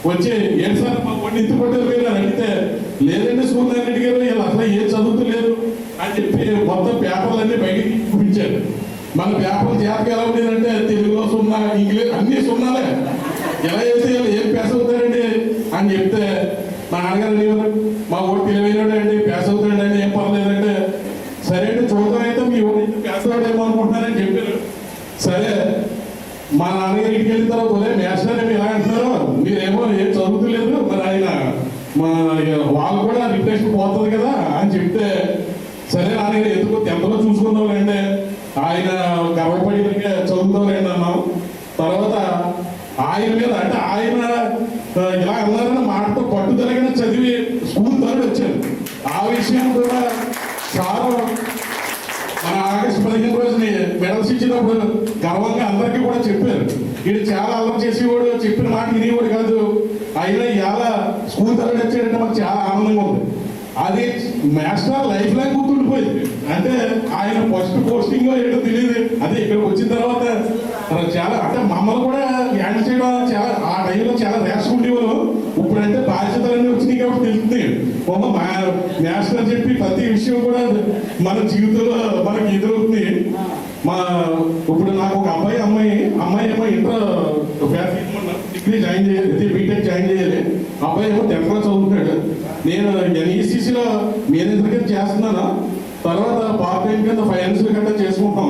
వచ్చి ఏంటి సార్ మా కొన్ని ఇంటి కొట్టారు మీరు అని అడిగితే, లేదంటే సూర్యనారాయణ రెడ్డి గారు వీళ్ళు అసలు ఏం చదువుతలేదు అని చెప్పి మొత్తం పేపర్లన్నీ బయటికి చూపించారు. మన పేపర్లు జాతక ఎలా ఉండేదంటే తెలుగులో 0, ఇంగ్లీష్ అన్నీ 0లే. ఎలా అయితే ఏం పాస్ అవుతారండి అని చెప్తే మా నాన్నగారు అనేవారు, మా ఊరు తెలివైనడు అండి, పాస్ అవుతాడండి, ఏం పర్లేదంటే సరే అంటే చూద్దాం, అయితే మీ ఊరు పాస్ అవుతాడేమో అనుకుంటున్నారని చెప్పారు. సరే మా నాన్నగారు ఇంటికి వెళ్ళిన తర్వాత మాస్టర్ ఏమి ఎలా అంటున్నారు, మీరేమో ఏం చదువుతలేదు, మరి ఆయన మా వాళ్ళు కూడా రిప్రెషన్ పోతుంది కదా అని చెప్తే, సరే నాన్నగారు ఎందుకు 10thలో చూసుకుందాం రండి, ఆయన గర్వపడి చదువుతాం రండి అన్నాం. తర్వాత ఆయన మీద అంటే ఆయన ఇలా అన్నారన్న మాటతో పట్టుదలగా చదివి స్కూల్ తరలి వచ్చారు. ఆ విషయం కూడా సార్ మన ఆగస్టు 15 రోజుని మెడల్స్ ఇచ్చినప్పుడు గర్వంగా అందరికీ కూడా చెప్పారు. వీడు చాలా అల్లరి చేసేవాడు, చెప్పిన మాట వినేవాడు కాదు, అయినా ఇవాళ స్కూల్ తరలి వచ్చాడంటే మాకు చాలా ఆనందంగా ఉంది. అది మాస్టర్ లైఫ్ లాంగ్ గుర్తుండిపోయింది. అంటే ఆయన ఫస్ట్ పోస్టింగ్ ఏంటో తెలియదు, అదే ఇక్కడికి వచ్చిన తర్వాత చాలా అంటే మమ్మల్ని కూడా హ్యాండిల్ చేయడం చాలా ఆ టైంలో చాలా ర్యాష్ ఉండేవాళ్ళు. ఇప్పుడంటే బాధ్యతలన్నీ వచ్చినాయి కాబట్టి తెలుస్తుంది. మాస్టర్ చెప్పి ప్రతి విషయం కూడా మన జీవితంలో మనకి ఎదురవుతుంది. ఇప్పుడు నాకు ఒక అమ్మాయి ఏమో ఇంటర్ డిగ్రీ జాయిన్ చేయాలి, బీటెక్ జాయిన్ చేయాలి. అబ్బాయి ఏమో 10th క్లాస్ చదువుతున్నాడు. నేను NECCలో మేనేజర్ కింద చేస్తున్నాను. తర్వాత పార్ట్ టైం కింద ఫైనాన్షియల్ గట్రా చేసుకుంటాం.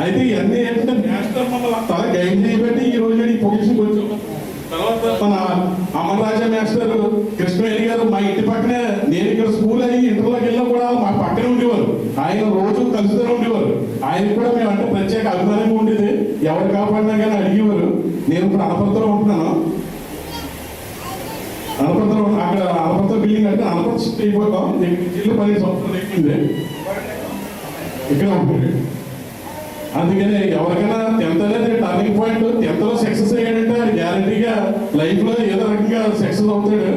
అయితే ఇవన్నీ ఏంటంటే మాస్టర్ మమ్మల్ని తల గైడ్ చేయబట్టి ఈ రోజు ఈ పొజిషన్కి వచ్చాం. తర్వాత మన అమరరాజా మాస్టర్ కృష్ణవేణి గారు మా ఇంటి పక్కనే, నేను ఇక్కడ స్కూల్ అయ్యి ఇంటర్లోకి వెళ్ళినా కూడా మా పక్కనే ఉండేవారు. ఆయన రోజు కలుస్తూనే ఉండేవారు. ఆయన కూడా మేము అంటే ప్రత్యేక అభిమానంగా ఉండేది. ఎవరు కాపాడినా కానీ అడిగేవారు. నేను ఇప్పుడు అనపర్తిలో ఉంటున్నాను. అక్కడ అనపర్తి బిల్డింగ్ అంటే అనపర్తి అయిపోతాం. ఇల్లు 10 సంవత్సరాలు అయిపోయింది. ఇక్కడ ఉంటుంది. అందుకని ఎవరికైనా 10th అనేది టర్నింగ్ పాయింట్. 10th లో సక్సెస్ అయ్యాడంటే గ్యారంటీగా లైఫ్ లో ఏదో రకంగా సక్సెస్ అవుతాడు.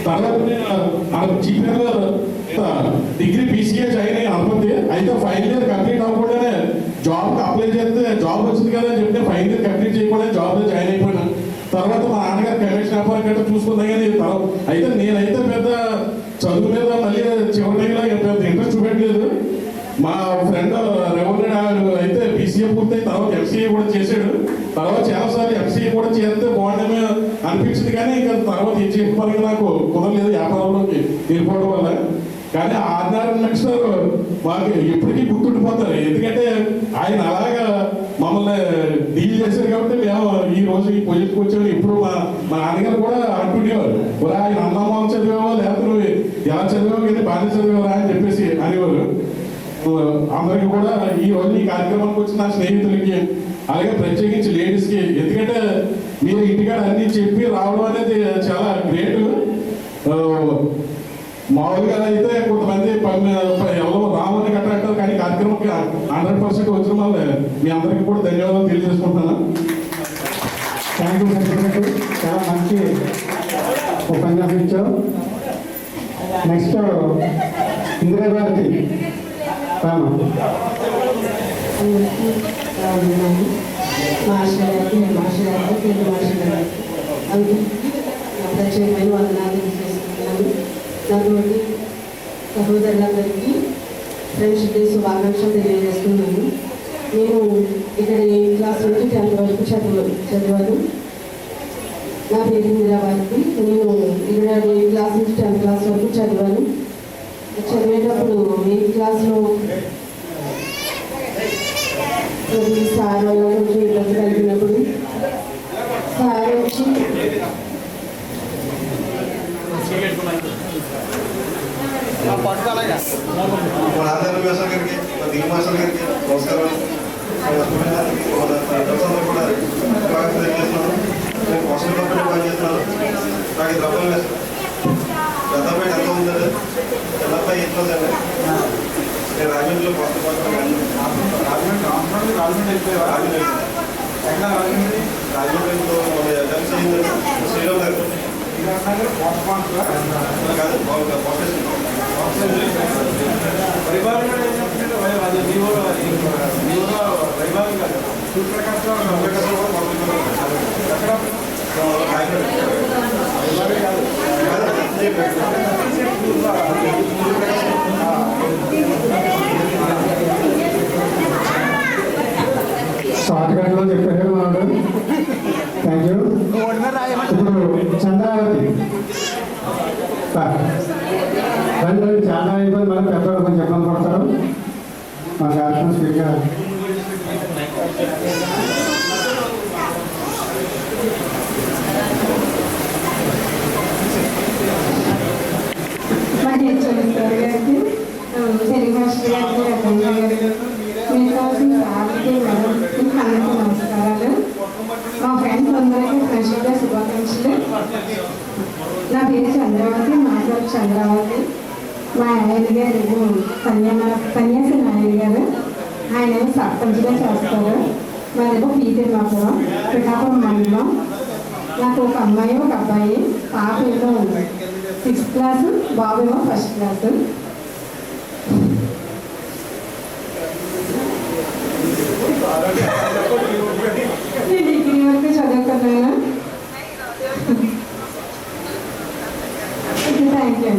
తర్వాత చీఫ్ డిగ్రీ BCA జాయిన్ అయ్యి అనుకుంది. అయితే ఫైనల్ ఇయర్ కంప్లీట్ అవ్వకుండానే జాబ్కి అప్లై చేస్తే జాబ్ వచ్చింది కదా అని చెప్పి ఫైనల్ ఇయర్ కంప్లీట్ చేయకుండా జాబ్లో జాయిన్ అయిపోయినా. తర్వాత మా నాన్నగారు కమిషన్ వ్యాపారం గట్రా చూసుకున్నా కానీ అయితే నేనైతే పెద్ద చదువు మీద మళ్ళీ చివరిలో పెద్ద ఇంట్రెస్ట్ చూపెట్టలేదు. మా ఫ్రెండ్ రెవెన్యూ అయితే BCA పూర్తయి తర్వాత MCA కూడా చేశాడు. తర్వాత చాలాసార్లు MCA కూడా చేస్తే బాగుండేమే అనిపించింది కానీ ఇంకా తర్వాత ఏం చేయడానికి నాకు కుదరలేదు వ్యాపారంలోకి వెళ్ళిపోవడం వల్ల. కానీ ఆర్డినరీ లక్షలు మాకు ఎప్పటికీ గుర్తుండిపోతారు. ఎందుకంటే ఆయన అలాగా మమ్మల్ని డీల్ చేశారు కాబట్టి మేము ఈ రోజు ఈ పొజిషన్కి వచ్చాము. ఇప్పుడు మా నాన్నగారు కూడా అంటుండేవారు, ఆయన అమ్మమ్మ చదివేవో లేకపోతే నువ్వు ఎలా చదివావు కానీ బాగా చదివేవరా అని చెప్పేసి అనేవారు. అందరికీ కూడా ఈ రోజు ఈ కార్యక్రమానికి వచ్చిన నా స్నేహితులకి అలాగే ప్రత్యేకించి లేడీస్కి, ఎందుకంటే మీరు ఇంటికాడ అన్ని చెప్పి రావడం అనేది చాలా గ్రేట్. మామూలుగా అయితే కొంతమంది ఎవరో రామని గట్రా అంటారు కానీ కార్యక్రమంకి 100% వచ్చిన వల్ల మీ అందరికీ కూడా ధన్యవాదాలు తెలియజేసుకుంటున్నాను. థ్యాంక్ యూ సెక్రటరీ, చాలా మంచి ఉపన్యాసం ఇచ్చావు. నెక్స్ట్ ఇందిరాభారతి మాస్టర్ గారికి తెలుగు మాస్టర్ గారికి ప్రత్యేకమైన వందనాలు తెలియజేస్తున్నాను. నాతోటి సహోదరులందరికీ ఫ్రెండ్షిప్ డే శుభాకాంక్షలు తెలియజేస్తున్నాను. నేను ఇక్కడ 8th క్లాస్ నుంచి 10th వరకు చదివాను. నా పేరు ఇందిరాబాద్కి. నేను ఇక్కడ 8th క్లాస్ నుంచి 10th క్లాస్ వరకు చదివాను. చదివేటప్పుడు 8th క్లాస్లో సార్ వల్ల కొంచెం ఇబ్బంది కలిగినప్పుడు సార్ వచ్చి మాస్టర్ గారికి మాస్టర్ గారికి నమస్కారం. కూడా తెలియజేస్తున్నాను. నేను హాస్టల్ కంపెనీ పనిచేస్తున్నాను. నాకు ద్రవ్యం లేదు. పెద్దపై ఎంత ఉందండి? పెద్దపై ఎంత ఉందండి? నేను రాజమండ్రిలో రాజమండ్రిలో శ్రీరామ్ గారు కాదు షార్ట్ కట్లో చెప్పారు మనడు. Thank you. ఇప్పుడు చంద్రావతి రండి, చాలా అయిపోయింది. మనం పెద్దవాళ్ళు కొంచెం ఇబ్బంది పడతారు. మా కార్యక్రమం స్పీకర్ మా హెచ్ఓడి గారికి, తెలుగు మాస్టర్ గారికి, రతన్ గారికి, మిగతా సార్కి అందరికీ నమస్కారాలు. మా ఫ్రెండ్స్ అందరికీ ఫ్రెండ్షిప్ డే శుభాకాంక్షలు. నా పేరు చంద్రావతి, మా పేరు చంద్రావతి. మా ఆయన గారు సన్యాసి నాయుడు గారు, ఆయన సర్పంచ్గా చేస్తారు. మాదేమో పీతిమాపురం, పిఠాపురం మండలం. నాకు ఒక అమ్మాయి ఒక అబ్బాయి. పాప ఏమో 6th క్లాసు, బాబు ఏమో 1st క్లాసు. నేను డిగ్రీ వరకు చదువుకున్నాను. Thank you.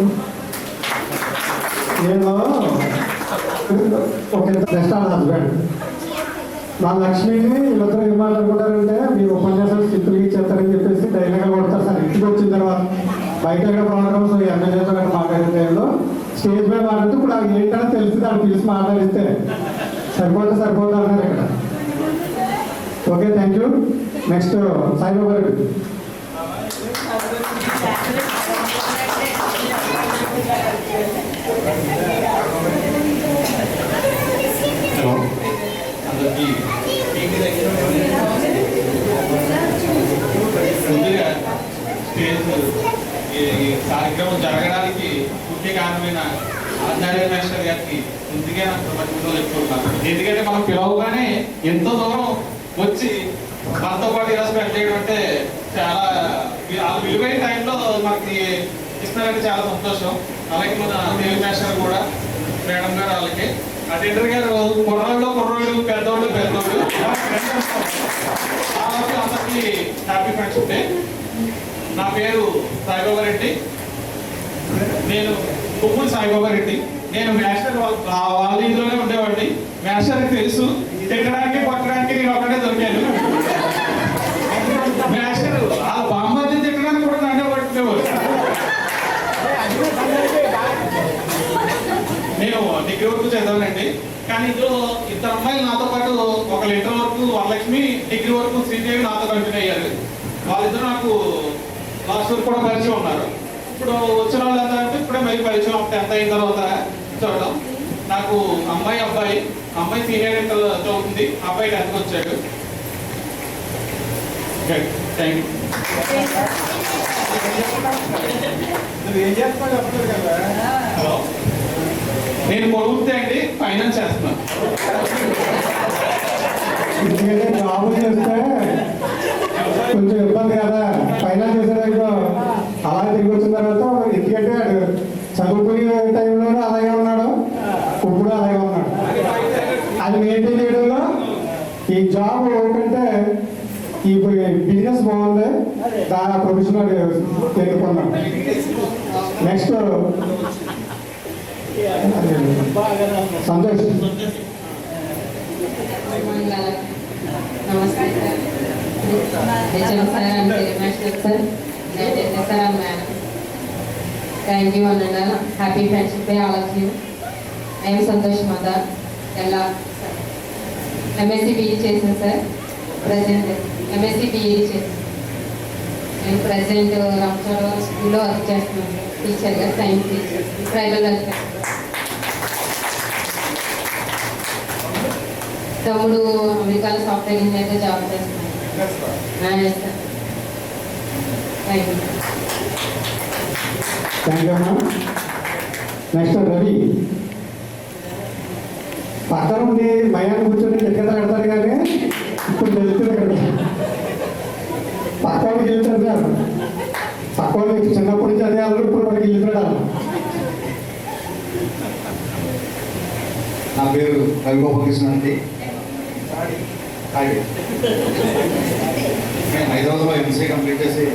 నేను ఓకే నెక్స్ట్ హస్బెండ్ మా లక్ష్మిని వీళ్ళిద్దరూ ఏం మాట్లాడుకుంటారంటే మీ ఉపన్యాసాలు స్థితులు ఇచ్చేస్తారని చెప్పేసి డైలాగా కొడతారు సార్. ఇంటికి వచ్చిన తర్వాత బయట ఎక్కడ ప్రోగ్రామ్స్ ఎమ్మెల్యేతో మాట్లాడే టైంలో స్టేజ్ మీద మాట్లాడుతూ ఇప్పుడు అది ఏంటని తెలిసి దాన్ని పిలిచి మాట్లాడిస్తే సరిపోతా అన్నారు ఇక్కడ. Okay, thank you. Next Saibaba Reddy. Hello, అందరికీ ముందుగా ఈ కార్యక్రమం జరగడానికి ముఖ్య కారణమైన ఆచార్య మాస్టర్ గారికి ఇందుకే నాకు మధ్యలో చెప్పుకుంటున్నాను. ఎందుకంటే మనం పిలవగానే ఎంతో దూరం వచ్చి మనతో పాటు ఇలా స్పెండ్ చేయడం అంటే చాలా విలువైన టైంలో మనకి ఇస్తున్నారంటే చాలా సంతోషం. అలాగే మన తెలుగు మాస్టర్ కూడా మేడం గారు, వాళ్ళకి అటెండర్ గారు, కుర్రోళ్ళు పెద్దోళ్ళు వాళ్ళకి అందరికీ హ్యాపీ ఫ్రెండ్షిప్ డే. నా పేరు సాయిబాబా రెడ్డి. నేను కొమ్మూరి సాయిబాబా రెడ్డి. నేను మాస్టర్ వాళ్ళ ఇంట్లోనే ఉండేవాడిని. మాస్టర్కి తెలుసు తిట్టడానికి కొట్టడానికి నేను ఒక్కడే దొరికాను. మాస్టర్ ఆ బామ్మని తిట్టడానికి కూడా నన్నే పట్టుకునేవాడు. నేను డిగ్రీ వరకు చదివానండి. కానీ ఇందులో ఇద్దరు అమ్మాయిలు నాతో పాటు, ఒకళ్ళు ఇంటర్ వరకు వరలక్ష్మి, డిగ్రీ వరకు శ్రీదేవి నాతో కంటిన్యూ అయ్యారు. వాళ్ళిద్దరు నాకు లాస్ట్ వరకు కూడా పరిచయం ఉన్నారు. ఇప్పుడు వచ్చిన వాళ్ళంతా అంటే ఇప్పుడే మళ్ళీ పరిచయం 10th అయిన తర్వాత చూడడం. నాకు అమ్మాయి సీనియర్ ఇంటర్ చదువుతుంది, అబ్బాయి 10th వచ్చాడు. Thank you. నువ్వేం చేస్తున్నావు చెప్పలేదు కదా. హలో, నేను కొడుకుతే అండి ఫైనాన్స్ చేస్తున్నాను. ఎందుకంటే జాబ్ చేస్తే కొంచెం ఇబ్బంది కదా. ఫైనాన్స్ చేసేదానికి అలా తిరిగి వచ్చిన తర్వాత ఎందుకంటే చదువుకునే టైంలోనే అలాగే ఉన్నాడు, ఇప్పుడు అలాగే ఉన్నాడు. అది మెయింటైన్ చేయడంలో ఈ జాబ్ కంటే ఈ బిజినెస్ బాగుంది, దాని ప్రొఫెషనల్ ఎన్నుకున్నాం. నెక్స్ట్ సంతోష్. నమస్తే sir. HM sir and master sir, sir and madam, thank you అన్న. Happy friendship day all of you. I'm Santosh మాత ఎలా ఎంఎస్సి బీఈ చేశాను సార్. ప్రజెంట్ ఎంఎస్సి బీఈ చేశాను. నేను ప్రజెంట్ రామచంద్రరావు స్కూల్లో వర్క్ చేస్తున్నాను టీచర్గా, సైన్స్ టీచర్, ట్రైబల్ వెల్ఫేర్. తమ్ముడు అమెరికాలో సాఫ్ట్వేర్ ఇంజనీర్గా జాబ్ చేస్తున్నాను. Thank you. థ్యాంక్ యూ అమ్మా. నెక్స్ట్ రవి. పక్కన ఉండి భయాన్ని కూర్చొని కింద కడతారు కానీ ఇప్పుడు తెలుస్తుంది కదా. పక్క వాళ్ళకి వెళ్తారు సార్. పక్క వాళ్ళకి చిన్నప్పటి నుంచి అదే వాళ్ళు, ఇప్పుడు వాళ్ళకి వెళ్తాడు. నా పేరు రవిగోపకృష్ణ అండి. నేను హైదరాబాద్లో ఎంసీఏ కంప్లీట్ చేసి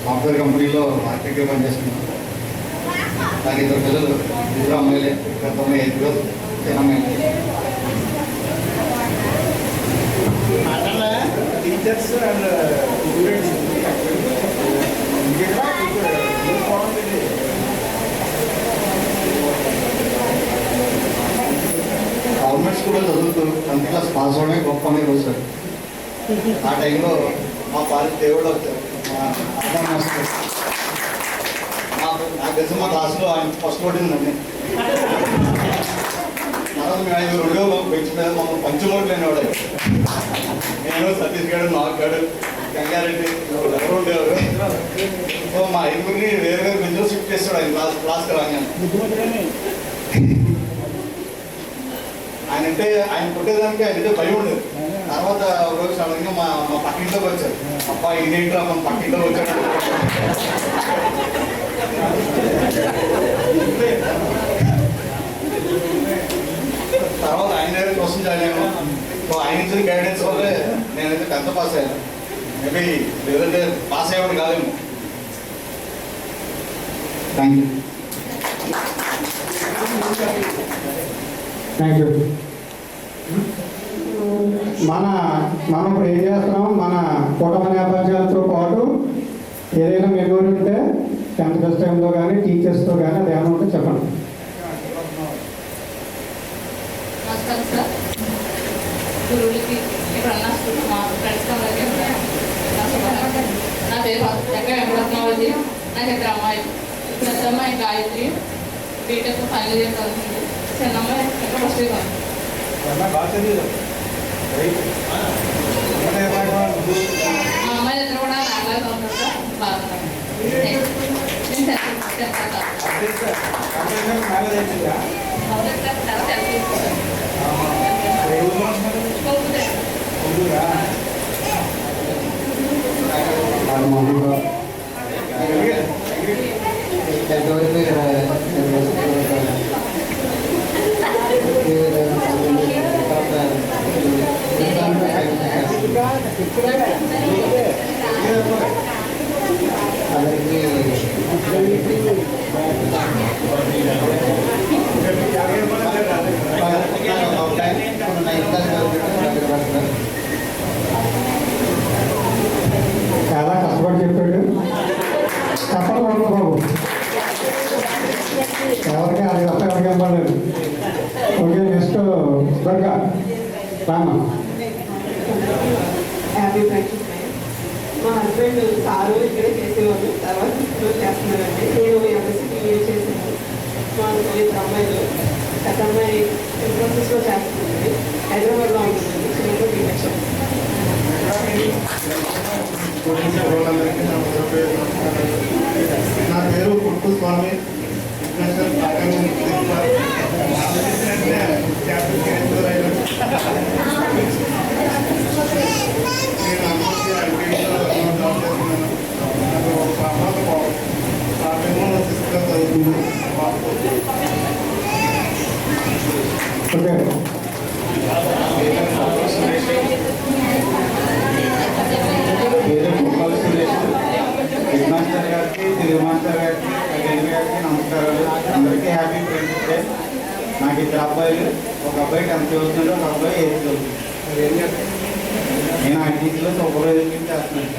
సాఫ్ట్వేర్ కంపెనీలో ఆర్కిటెక్ట్గా పనిచేస్తున్నాను. నాకు ఇద్దరు పిల్లలు, ఇద్దరు అమ్మాయిలే, పెద్ద అమ్మాయి 8 రోజు, చిన్న అమ్మాయి. టీచర్స్ అండ్ స్టూడెంట్స్ గవర్నమెంట్ స్కూల్లో చదువుతూ 10th క్లాస్ పాస్ అవడమే గొప్ప అనేది రోజు సార్. ఆ టైంలో మా పాలి దేవుడు వచ్చారు, మా అన్న మాస్టర్. నాకు తెలిసి మా క్లాస్లో ఆయన ఫస్ట్ కొట్టిందండి. తర్వాత మేము 5 ఉద్యోగం బెంచ్ మీద మమ్మల్ని పంచమోట్లు లేనివాడు. నేను సతీష్ గారు, నాగ్ గారు, గంగారెడ్డి ఎవరు ఉండేవారు. సో మా 5గురిని వేరే వేరే బెంచ్లో షిఫ్ట్ చేస్తాడు ఆయన క్లాస్కి రాగానే. ఆయన అంటే ఆయన కొట్టేదానికి ఆయన అంటే భయం ఉండేది. తర్వాత రోజు సడన్గా మా పక్కింట్లోకి వచ్చారు. అబ్బాయి ఇండియా మన పక్కింట్లోకి వచ్చాడు. తర్వాత ఆయన దగ్గర క్వశ్చన్ చదివాను. సో ఆయన ఇచ్చిన గైడెన్స్ వల్లే నేనైతే 10th పాస్ అయ్యాను. మేబీ లేదంటే పాస్ అయ్యేవాడు కాదేమో. Thank you. Thank you. మనం ఇప్పుడు ఏం చేస్తున్నాం, మన కుటుంబ నేపథ్యాలతో పాటు ఏదైనా మెమోరీ ఉంటే 10th క్లాస్ టైంలో కానీ టీచర్స్తో కానీ అది ఏమైనా ఉంటే చెప్పండి. నమస్కారం సార్. గురువులకి ఇప్పుడన్నా మా ఫ్రెండ్స్ అందరికీ నా పేరు ఎక్కడ వెంకటరత్నావతి. నాకు ఇద్దరు అమ్మాయిలు. పెద్ద అమ్మాయి గాయత్రి బీటెక్ ఫైనల్ ఇయర్ చదువుతుంది. చిన్న అమ్మాయి ఇంకా ఫస్ట్ ఇయర్. మా అమ్మాయి ఇద్దరు కూడా నాలుగు ఉంటారు సార్. బాగున్నారు. చాలా కష్టపడి చెప్పాడు. చెప్పడం వల్ల బాబు ఎవరికి అది తప్ప ఎవరికి ఇవ్వలేదు. Okay, next Durga Rama. Happy friendship. మా హస్బెండ్ సారు ఇక్కడే చేసేవాళ్ళు, తర్వాత ఇప్పుడు చేస్తున్నారండి. నేను ఎంఎస్సీ టీవీ చేశాను. మా ఇద్దరు అమ్మాయిలు, పెద్ద అమ్మాయి ఇన్ఫోసిస్లో చేస్తుంది, హైదరాబాద్లో ఉంటుంది. చిన్నప్పుడు బీటెక్ నా పేరు పుట్టు స్వామి. హెడ్ మాస్టర్ గారికి, తెలుగు మాస్టర్ గారికి, తెలుగు గారికి నమస్కారాలు. అందరికీ హ్యాపీ ఫ్రెండ్షిప్ డే. నాకు ఇద్దరు అబ్బాయిలు, ఒక అబ్బాయి 10th చదువుతున్నాడు, ఒక అబ్బాయి 8th చదువుతున్నాడు. నేను ఐటీసీలో సూపర్వైజర్ చేస్తున్నాను.